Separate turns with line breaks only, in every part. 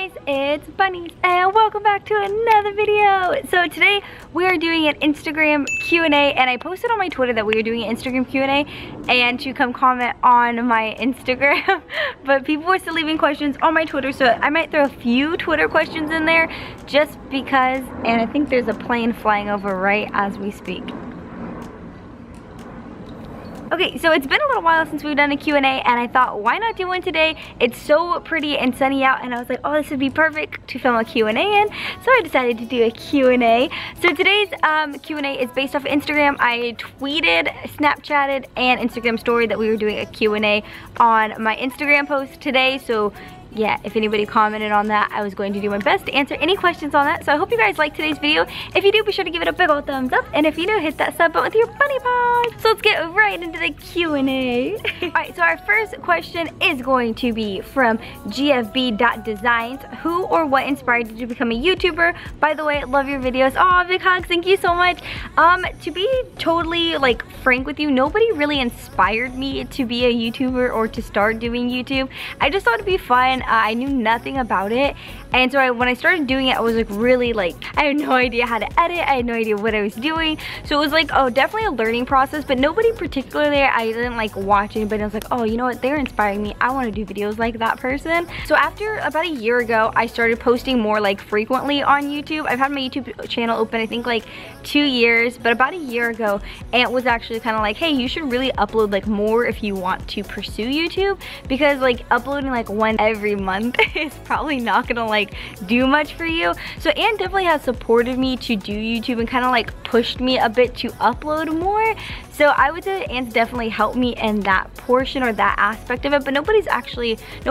guys, it's Bunnies and welcome back to another video. So today we are doing an Instagram Q&A, and I posted on my Twitter that we were doing an Instagram Q&A and to come comment on my Instagram. But people were still leaving questions on my Twitter, so I might throw a few Twitter questions in there just because. And I think there's a plane flying over right as we speak. Okay, so it's been a little while since we've done a Q&A, and I thought, why not do one today? It's so pretty and sunny out, and I was like, oh, this would be perfect to film a Q&A in, so I decided to do a Q&A. So today's Q&A is based off of Instagram. I tweeted, Snapchatted, and Instagram story that we were doing a Q&A on my Instagram post today, so yeah, if anybody commented on that, I was going to do my best to answer any questions on that. So I hope you guys liked today's video. If you do, be sure to give it a big old thumbs up. And if you do, hit that sub button with your bunny paws. So let's get right into the Q&A. Alright, so our first question is going to be from gfb.designs. Who or what inspired you to become a YouTuber? By the way, love your videos. Oh, big hugs, thank you so much. To be totally like frank with you, nobody really inspired me to be a YouTuber or to start doing YouTube. I just thought it'd be fun. I knew nothing about it, and so when I started doing it, I was like really like, I had no idea how to edit, I had no idea what I was doing, so it was like, oh, definitely a learning process, but nobody particularly, I didn't like watch anybody. I was like, oh, you know what, they're inspiring me, I want to do videos like that person. So after about a year ago, I started posting more like frequently on YouTube. I've had my YouTube channel open I think like 2 years, but about a year ago, Aunt was actually kind of like, hey, you should really upload like more if you want to pursue YouTube, because like uploading like one every month is probably not gonna like do much for you. So Aunt definitely has supported me to do YouTube and kind of like pushed me a bit to upload more. So I would say Aunt's definitely helped me in that portion or that aspect of it, but no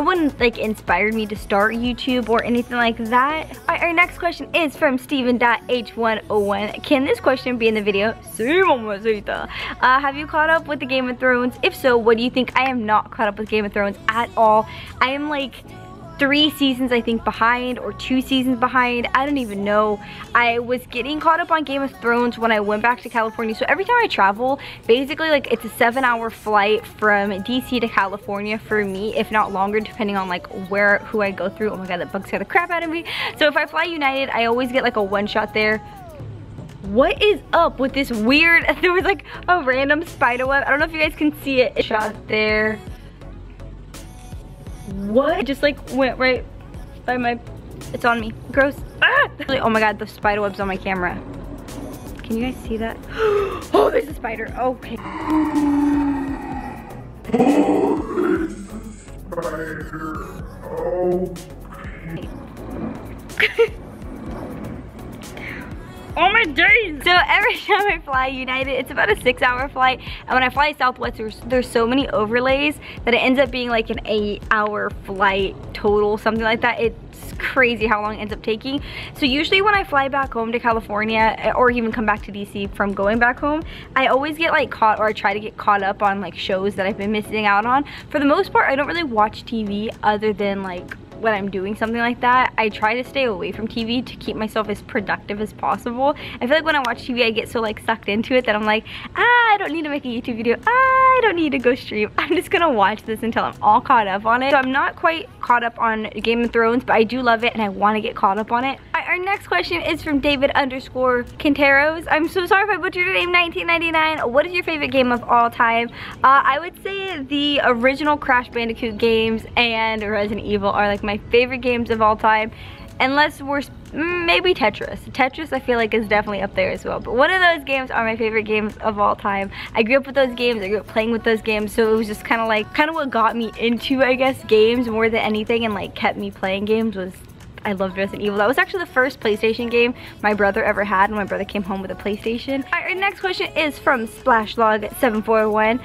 one like inspired me to start YouTube or anything like that. Alright, our next question is from Steven.h101. Can this question be in the video? Sí, mamacita. Have you caught up with the Game of Thrones? If so, what do you think? I am not caught up with Game of Thrones at all. I am like 3 seasons I think behind, or 2 seasons behind, I don't even know. I was getting caught up on Game of Thrones when I went back to California. So every time I travel, basically like it's a 7-hour flight from DC to California for me, if not longer, depending on like who I go through. Oh my god, that bug scared the crap out of me. So if I fly United, I always get like a one shot there. What is up with this weird, there was like a random spider web, I don't know if you guys can see it, shot there. What? It just like went right by my, it's on me. Gross. Ah! Oh my god, the spider web's on my camera. Can you guys see that? Oh, there's a spider. Okay.
Oh, there's a spider. Okay.
Oh my days! So every time I fly United, it's about a 6-hour flight, and when I fly Southwest, there's so many overlays that it ends up being like an 8-hour flight total, something like that. It's crazy how long it ends up taking. So usually when I fly back home to California, or even come back to DC from going back home, I always get like caught, or I try to get caught up on like shows that I've been missing out on. For the most part, I don't really watch TV other than like when I'm doing something like that. I try to stay away from TV to keep myself as productive as possible. I feel like when I watch TV, I get so like sucked into it that I'm like, I don't need to make a YouTube video. I don't need to go stream. I'm just gonna watch this until I'm all caught up on it. So I'm not quite caught up on Game of Thrones, but I do love it and I want to get caught up on it. Our next question is from David_Quinteros. I'm so sorry if I butchered your name. 1999. What is your favorite game of all time? I would say the original Crash Bandicoot games and Resident Evil are like my favorite games of all time, unless we're maybe Tetris. Tetris I feel like is definitely up there as well, but one of those games are my favorite games of all time. I grew up with those games, I grew up playing with those games, so it was just kind of what got me into, I guess, games more than anything, and like kept me playing games was I loved Resident Evil. That was actually the first PlayStation game my brother ever had when my brother came home with a PlayStation. Our next question is from Splashlog741.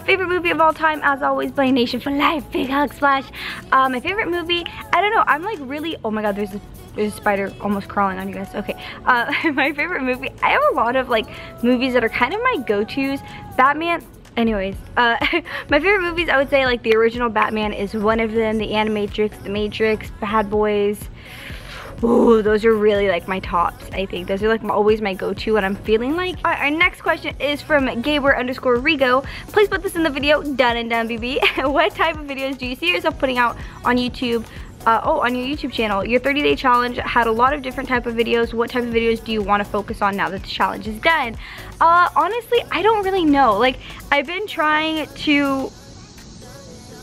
Favorite movie of all time, as always, Bunny Nation for life. Big hug, Splash. My favorite movie, I don't know, I'm like really, oh my god, there's a spider almost crawling on you guys. Okay, my favorite movie, I have a lot of like movies that are kind of my go-tos. Batman, anyways, my favorite movies, I would say like the original Batman is one of them, the Animatrix, the Matrix, Bad Boys. Ooh, those are really like my tops, I think. Those are like always my go-to when I'm feeling like. All right, our next question is from Gaber_Rigo. Please put this in the video, done and done, BB. What type of videos do you see yourself putting out on YouTube? oh, on your YouTube channel, your 30-day challenge had a lot of different type of videos. What type of videos do you want to focus on now that the challenge is done? Honestly, I don't really know. Like, I've been trying to...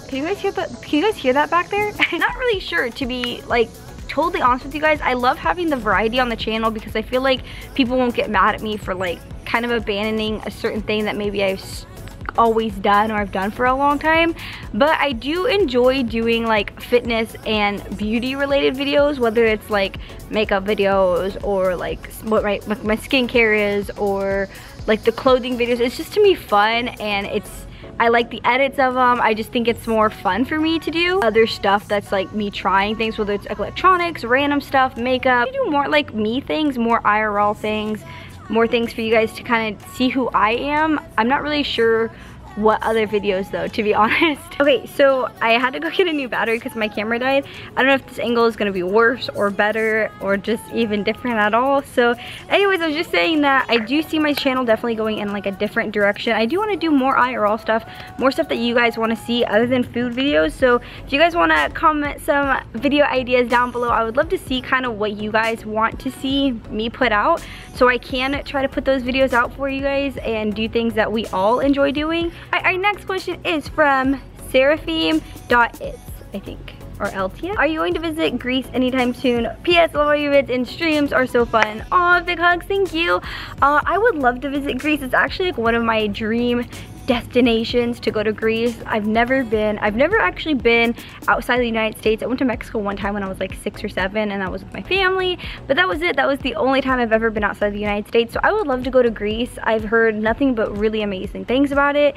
Can you guys hear that? Can you guys hear that back there? I'm not really sure, to be like totally honest with you guys. I love having the variety on the channel because I feel like people won't get mad at me for like kind of abandoning a certain thing that maybe I've always done or I've done for a long time. But I do enjoy doing like fitness and beauty related videos, whether it's like makeup videos or like what my skincare is, or like the clothing videos. It's just to me fun, and I like the edits of them. I just think it's more fun for me to do other stuff that's like me trying things, whether it's electronics, random stuff, makeup. I do more like me things, more IRL things, more things for you guys to kind of see who I am. I'm not really sure what other videos though, to be honest. Okay, so I had to go get a new battery because my camera died. I don't know if this angle is gonna be worse or better or just even different at all. So anyways, I was just saying that I do see my channel definitely going in like a different direction. I do want to do more IRL stuff, more stuff that you guys want to see other than food videos. So if you guys want to comment some video ideas down below, I would love to see kind of what you guys want to see me put out, so I can try to put those videos out for you guys and do things that we all enjoy doing. Our next question is from Seraphim.its, I think, or Eltia. Are you going to visit Greece anytime soon? P.S. Love all your vids and streams are so fun. Aw, big hugs, thank you. I would love to visit Greece. It's actually like one of my dream destinations to go to Greece. I've never actually been outside the United States. I went to Mexico one time when I was like 6 or 7, and that was with my family, but that was it. That was the only time I've ever been outside the United States. So I would love to go to Greece. I've heard nothing but really amazing things about it.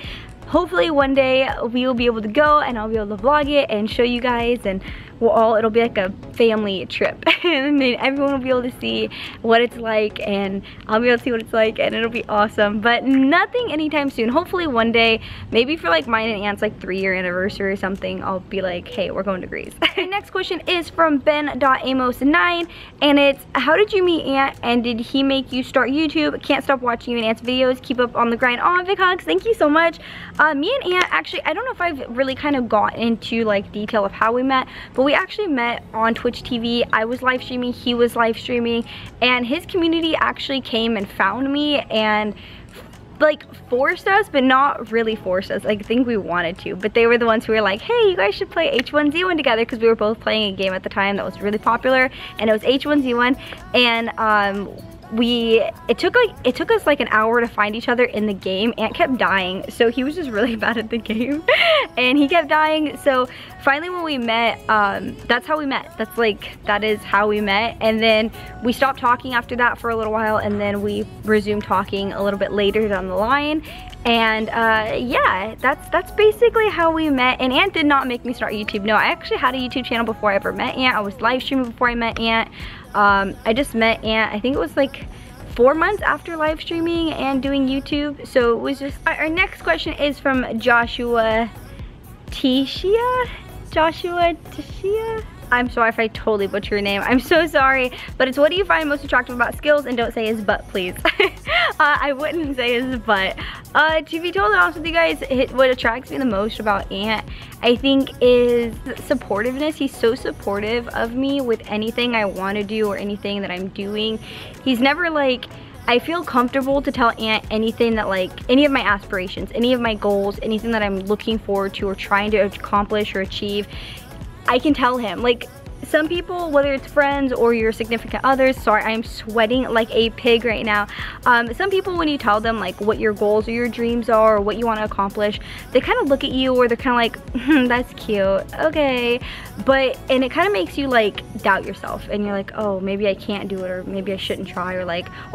Hopefully one day we will be able to go and I'll be able to vlog it and show you guys, and it'll be like a family trip and then everyone will be able to see what it's like and I'll be able to see what it's like, and it'll be awesome. But nothing anytime soon. Hopefully one day, maybe for like mine and Aunt's like 3-year anniversary or something, I'll be like, hey, we're going to Greece. The next question is from Ben.amos9, and it's, how did you meet Aunt and did he make you start YouTube? Can't stop watching you and Aunt's videos. Keep up on the grind. Aw, big hugs, thank you so much. Me and Aunt, actually, I don't know if I've really kind of got into like detail of how we met, but we actually met on Twitch TV. I was live streaming, he was live streaming, and his community actually came and found me and like forced us, but not really forced us. Like, I think we wanted to, but they were the ones who were like, hey, you guys should play H1Z1 together, because we were both playing a game at the time that was really popular, and it was H1Z1, and it took us like an hour to find each other in the game. Aunt kept dying, so he was just really bad at the game and he kept dying. So finally when we met, that's how we met. That is how we met. And then we stopped talking after that for a little while, and then we resumed talking a little bit later down the line. And yeah, that's basically how we met. And Aunt did not make me start YouTube. No, I actually had a YouTube channel before I ever met Aunt. I was live streaming before I met Aunt. I just met Aunt, I think it was like 4 months after live streaming and doing YouTube. So it was just... Our next question is from Joshua Tishia? I'm sorry if I totally butcher your name. I'm so sorry. But it's, what do you find most attractive about Skills? And don't say his butt, please. I wouldn't say his butt. To be totally honest with you guys, what attracts me the most about Aunt, I think, is supportiveness. He's so supportive of me with anything I want to do or anything that I'm doing. He's never like... I feel comfortable to tell Aunt anything that, like, any of my aspirations, any of my goals, anything that I'm looking forward to or trying to accomplish or achieve. I can tell him. Like, some people, whether it's friends or your significant others, sorry, I'm sweating like a pig right now. Some people, when you tell them like what your goals or your dreams are or what you want to accomplish, they kind of look at you, or they're kind of like, that's cute, okay. And it kind of makes you like doubt yourself, and you're like, oh, maybe I can't do it, or maybe I shouldn't try, or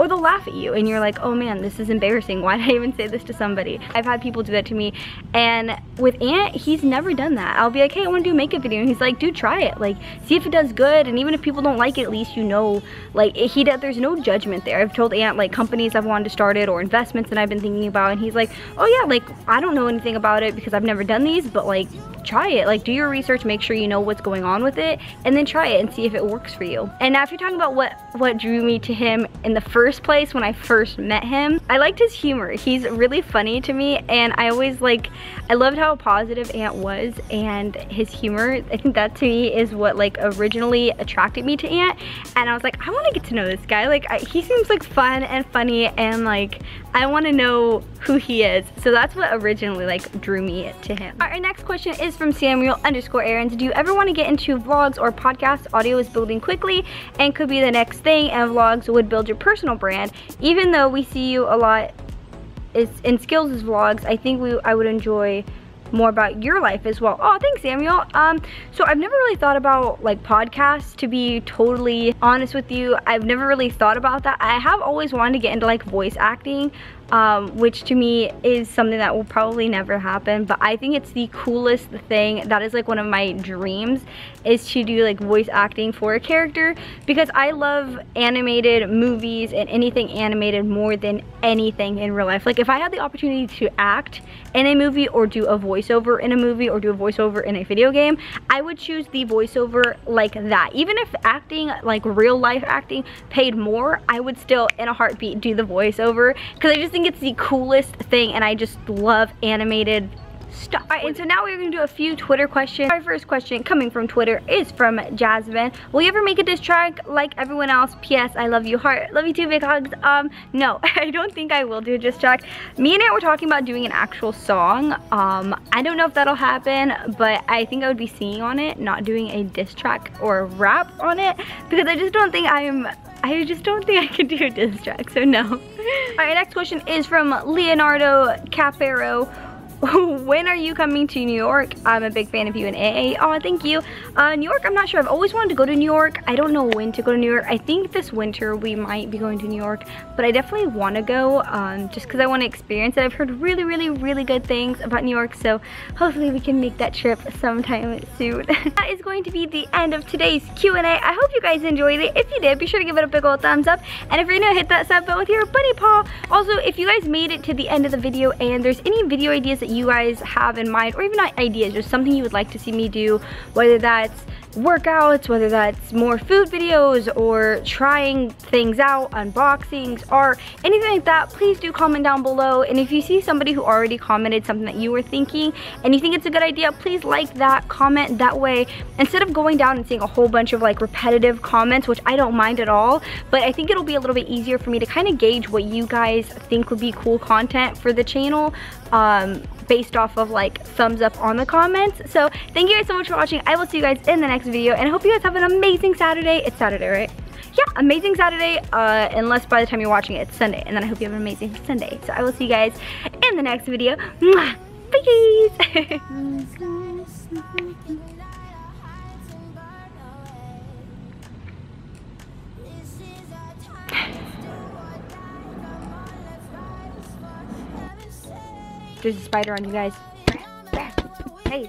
they'll laugh at you and you're like, oh man, this is embarrassing. Why did I even say this to somebody? I've had people do that to me, and with Aunt, he's never done that. I'll be like, hey, I want to do a makeup video, and he's like, dude, try it. Like, see if it does good, and even if people don't like it, at least you know, like, there's no judgment there. I've told Aunt like companies I've wanted to start it or investments that I've been thinking about, and he's like, oh yeah, like, I don't know anything about it because I've never done these, but like, try it. Like, do your research, make sure you know what's going on with it, and then try it and see if it works for you. And now if you're talking about what drew me to him in the first place when I first met him, I liked his humor. He's really funny to me, and I loved how positive Ant was, and his humor, I think that to me is what like originally attracted me to Ant. And I was like, I want to get to know this guy. Like, he seems like fun and funny, and like I want to know who he is. So that's what originally like drew me to him. Our next question is from Samuel_Aarons. Do you ever want to get into vlogs or podcasts? Audio is building quickly and could be the next thing, and vlogs would build your personal brand. Even though we see you a lot in skills as vlogs, I think I would enjoy more about your life as well. Oh, thanks, Samuel. So I've never really thought about like podcasts, to be totally honest with you. I've never really thought about that. I have always wanted to get into like voice acting, which to me is something that will probably never happen, but I think it's the coolest thing. That is like one of my dreams, is to do like voice acting for a character, because I love animated movies and anything animated more than anything in real life. Like, if I had the opportunity to act in a movie or do a voiceover in a movie or do a voiceover in a video game, I would choose the voiceover like that. Even if acting, like real life acting, paid more, I would still in a heartbeat do the voiceover, because I just think it's the coolest thing, and I just love animated stuff. Alright, and so now we're gonna do a few Twitter questions. Our first question coming from Twitter is from Jasmine. Will you ever make a diss track like everyone else? P.S. I love you, heart. Love you too, big hugs. No, I don't think I will do a diss track. Me and Ant were talking about doing an actual song. I don't know if that'll happen, but I think I would be singing on it, not doing a diss track or rap on it, because I just don't think I can do a diss track, so no. Alright, next question is from Leonardo Capero. When are you coming to New York? I'm a big fan of you and AA. Oh, thank you. New York, I'm not sure. I've always wanted to go to New York. I don't know when to go to New York. I think this winter we might be going to New York, but I definitely want to go just because I want to experience it. I've heard really, really, really good things about New York, so hopefully we can make that trip sometime soon. That is going to be the end of today's Q&A. I hope you guys enjoyed it. If you did, be sure to give it a big old thumbs up. And if you're new, hit that sub button with your bunny paw. Also, if you guys made it to the end of the video and there's any video ideas that you guys have in mind, or even not ideas, just something you would like to see me do, whether that's workouts, whether that's more food videos, or trying things out, unboxings, or anything like that, please do comment down below. And if you see somebody who already commented something that you were thinking and you think it's a good idea, please like that comment. That way, instead of going down and seeing a whole bunch of like repetitive comments, which I don't mind at all, but I think it'll be a little bit easier for me to kind of gauge what you guys think would be cool content for the channel, based off of like thumbs up on the comments. So thank you guys so much for watching. I will see you guys in the next video, and I hope you guys have an amazing Saturday. It's Saturday, right? Yeah, amazing Saturday, unless by the time you're watching it, it's Sunday. And then I hope you have an amazing Sunday. So I will see you guys in the next video. Mwah! Bye There's a spider on you guys. Hey.